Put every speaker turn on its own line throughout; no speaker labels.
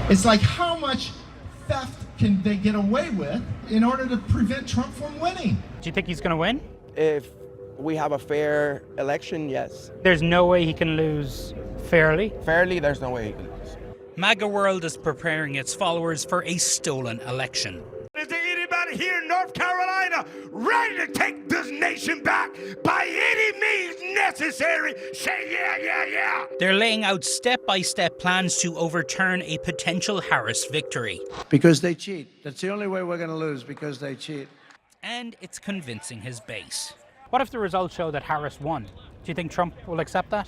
It's like, how much theft can they get away with in order to prevent Trump from winning?
Do you think he's going to win?
If we have a fair election, yes.
There's no way he can lose fairly.
Fairly, there's no way he can lose.
MAGA World is preparing its followers for a stolen election.
Is there anybody here in North Carolina ready to take this nation back by any means necessary? Say yeah, yeah, yeah.
They're laying out step-by-step plans to overturn a potential Harris victory.
Because they cheat. That's the only way we're going to lose, because they cheat.
And it's convincing his base.
What if the results show that Harris won? Do you think Trump will accept that?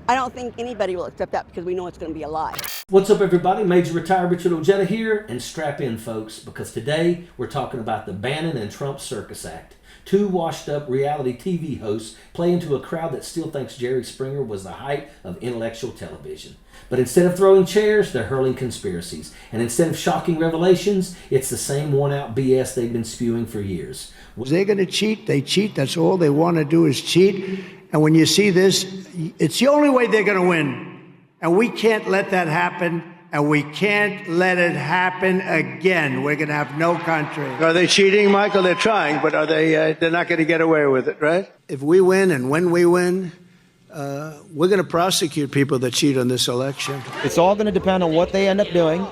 I don't think anybody will accept that because we know it's going to be a lie.
What's up, everybody? Major Retired Richard Ojeda here, and strap in, folks, because today we're talking about the Bannon and Trump Circus Act. Two washed-up reality TV hosts play into a crowd that still thinks Jerry Springer was the height of intellectual television. But instead of throwing chairs, they're hurling conspiracies. And instead of shocking revelations, it's the same worn-out BS they've been spewing for years.
They're going to cheat. They cheat. That's all they want to do is cheat. And when you see this, it's the only way they're going to win. And we can't let that happen. And we can't let it happen again. We're going to have no country. Are they cheating, Michael? They're trying, but are they? They're not going to get away with it, right? If we win and when we win, we're going to prosecute people that cheat on this election.
It's all going to depend on what they end up doing.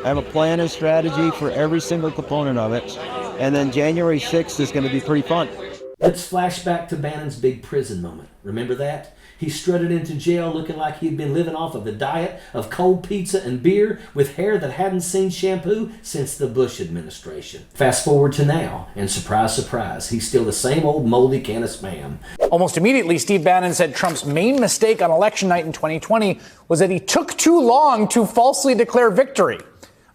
I have a plan and strategy for every single component of it. And then January 6th is going to be pretty fun.
Let's flash back to Bannon's big prison moment. Remember that? He strutted into jail looking like he'd been living off of a diet of cold pizza and beer with hair that hadn't seen shampoo since the Bush administration. Fast forward to now, and surprise, surprise, he's still the same old moldy can of spam.
Almost immediately, Steve Bannon said Trump's main mistake on election night in 2020 was that he took too long to falsely declare victory.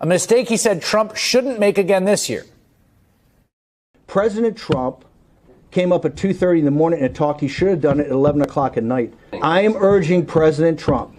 A mistake he said Trump shouldn't make again this year.
President Trump came up at 2:30 in the morning and talked. He should have done it at 11 o'clock at night. I am urging President Trump,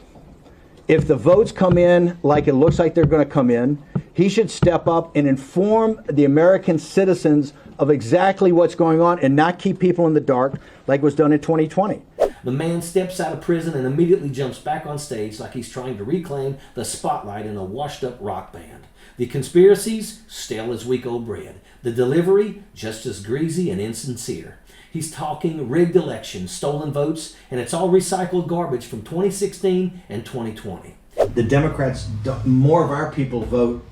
if the votes come in like it looks like they're going to come in, he should step up and inform the American citizens of exactly what's going on and not keep people in the dark like was done in 2020.
The man steps out of prison and immediately jumps back on stage like he's trying to reclaim the spotlight in a washed-up rock band. The conspiracies, stale as week-old bread. The delivery, just as greasy and insincere. He's talking rigged elections, stolen votes, and it's all recycled garbage from 2016 and 2020.
The Democrats, more of our people vote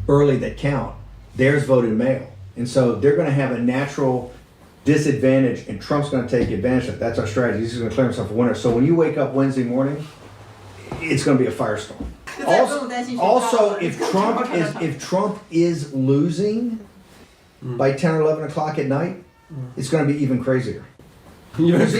early that count. Theirs voted mail. And so they're going to have a natural disadvantage, and Trump's going to take advantage of it. That's our strategy. He's going to declare himself a winner. So when you wake up Wednesday morning, it's going to be a firestorm. Also, if Trump is losing by 10 or 11 o'clock at night, it's going to be even crazier. No, because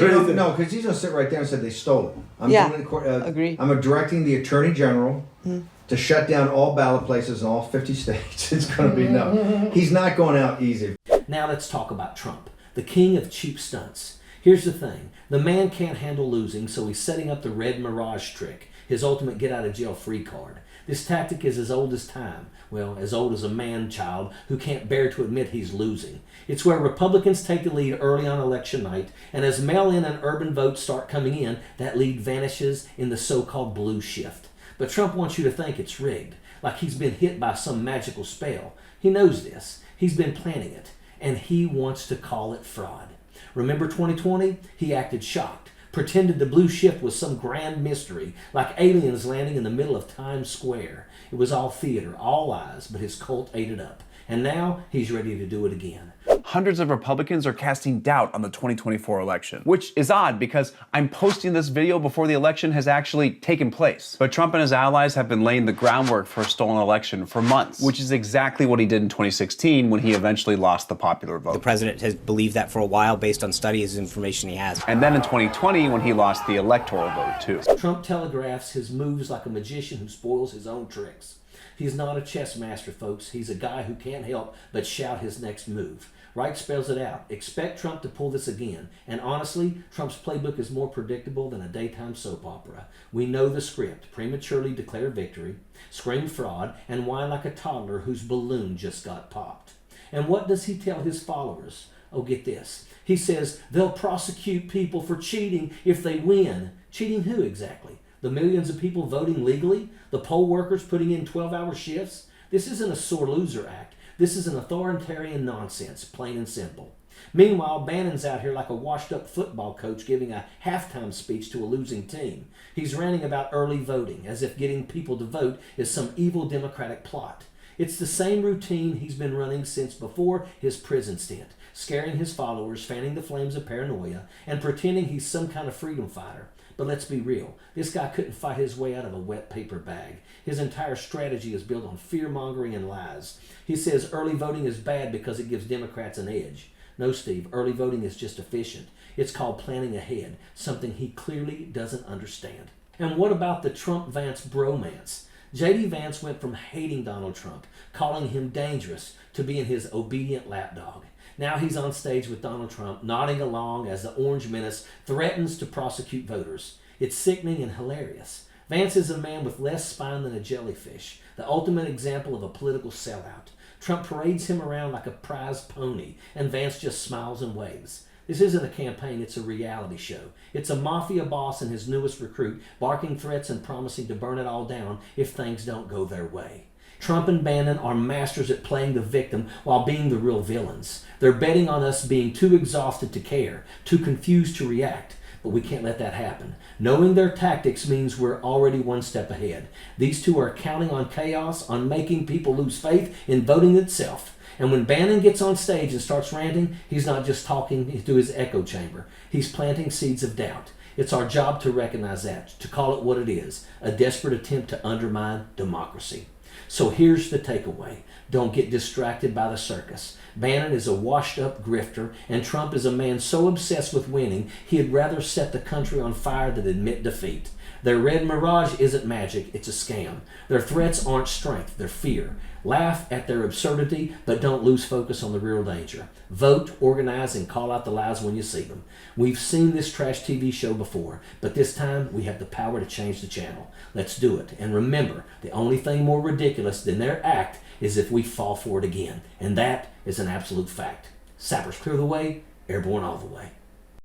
he's going to sit right there and say they stole it.
Agree.
I'm directing the Attorney General to shut down all ballot places in all 50 states. It's going to be no. He's not going out easy.
Now let's talk about Trump, the king of cheap stunts. Here's the thing. The man can't handle losing, so he's setting up the red mirage trick, his ultimate get-out-of-jail-free card. This tactic is as old as time. Well, as old as a man-child who can't bear to admit he's losing. It's where Republicans take the lead early on election night, and as mail-in and urban votes start coming in, that lead vanishes in the so-called blue shift. But Trump wants you to think it's rigged, like he's been hit by some magical spell. He knows this. He's been planning it, and he wants to call it fraud. Remember 2020? He acted shocked, pretended the blue shift was some grand mystery, like aliens landing in the middle of Times Square. It was all theater, all lies, but his cult ate it up. And now he's ready to do it again.
Hundreds of Republicans are casting doubt on the 2024 election, which is odd because I'm posting this video before the election has actually taken place. But Trump and his allies have been laying the groundwork for a stolen election for months, which is exactly what he did in 2016 when he eventually lost the popular vote.
The president has believed that for a while based on studies and information he has.
And then in 2020 when he lost the electoral vote too.
Trump telegraphs his moves like a magician who spoils his own tricks. He's not a chess master, folks. He's a guy who can't help but shout his next move. Wright spells it out. Expect Trump to pull this again. And honestly, Trump's playbook is more predictable than a daytime soap opera. We know the script. Prematurely declare victory, scream fraud, and whine like a toddler whose balloon just got popped. And what does he tell his followers? Oh, get this. He says they'll prosecute people for cheating if they win. Cheating who exactly? The The millions of people voting legally? The poll workers putting in 12-hour shifts? This isn't a sore loser act. This is an authoritarian nonsense, plain and simple. Meanwhile, Bannon's out here like a washed-up football coach giving a halftime speech to a losing team. He's ranting about early voting, as if getting people to vote is some evil Democratic plot. It's the same routine he's been running since before his prison stint, scaring his followers, fanning the flames of paranoia, and pretending he's some kind of freedom fighter. But let's be real, this guy couldn't fight his way out of a wet paper bag. His entire strategy is built on fear-mongering and lies. He says early voting is bad because it gives Democrats an edge. No, Steve, early voting is just efficient. It's called planning ahead, something he clearly doesn't understand. And what about the Trump-Vance bromance? J.D. Vance went from hating Donald Trump, calling him dangerous, to being his obedient lapdog. Now he's on stage with Donald Trump, nodding along as the Orange Menace threatens to prosecute voters. It's sickening and hilarious. Vance is a man with less spine than a jellyfish, the ultimate example of a political sellout. Trump parades him around like a prize pony, and Vance just smiles and waves. This isn't a campaign, it's a reality show. It's a mafia boss and his newest recruit barking threats and promising to burn it all down if things don't go their way. Trump and Bannon are masters at playing the victim while being the real villains. They're betting on us being too exhausted to care, too confused to react. But we can't let that happen. Knowing their tactics means we're already one step ahead. These two are counting on chaos, on making people lose faith in voting itself. And when Bannon gets on stage and starts ranting, he's not just talking to his echo chamber. He's planting seeds of doubt. It's our job to recognize that, to call it what it is, a desperate attempt to undermine democracy. So here's the takeaway. Don't get distracted by the circus. Bannon is a washed-up grifter, and Trump is a man so obsessed with winning, he'd rather set the country on fire than admit defeat. Their red mirage isn't magic, it's a scam. Their threats aren't strength, they're fear. Laugh at their absurdity, but don't lose focus on the real danger. Vote, organize, and call out the lies when you see them. We've seen this trash TV show before, but this time we have the power to change the channel. Let's do it. And remember, the only thing more ridiculous than their act is if we fall for it again. And that is an absolute fact. Sappers clear the way, airborne all the way.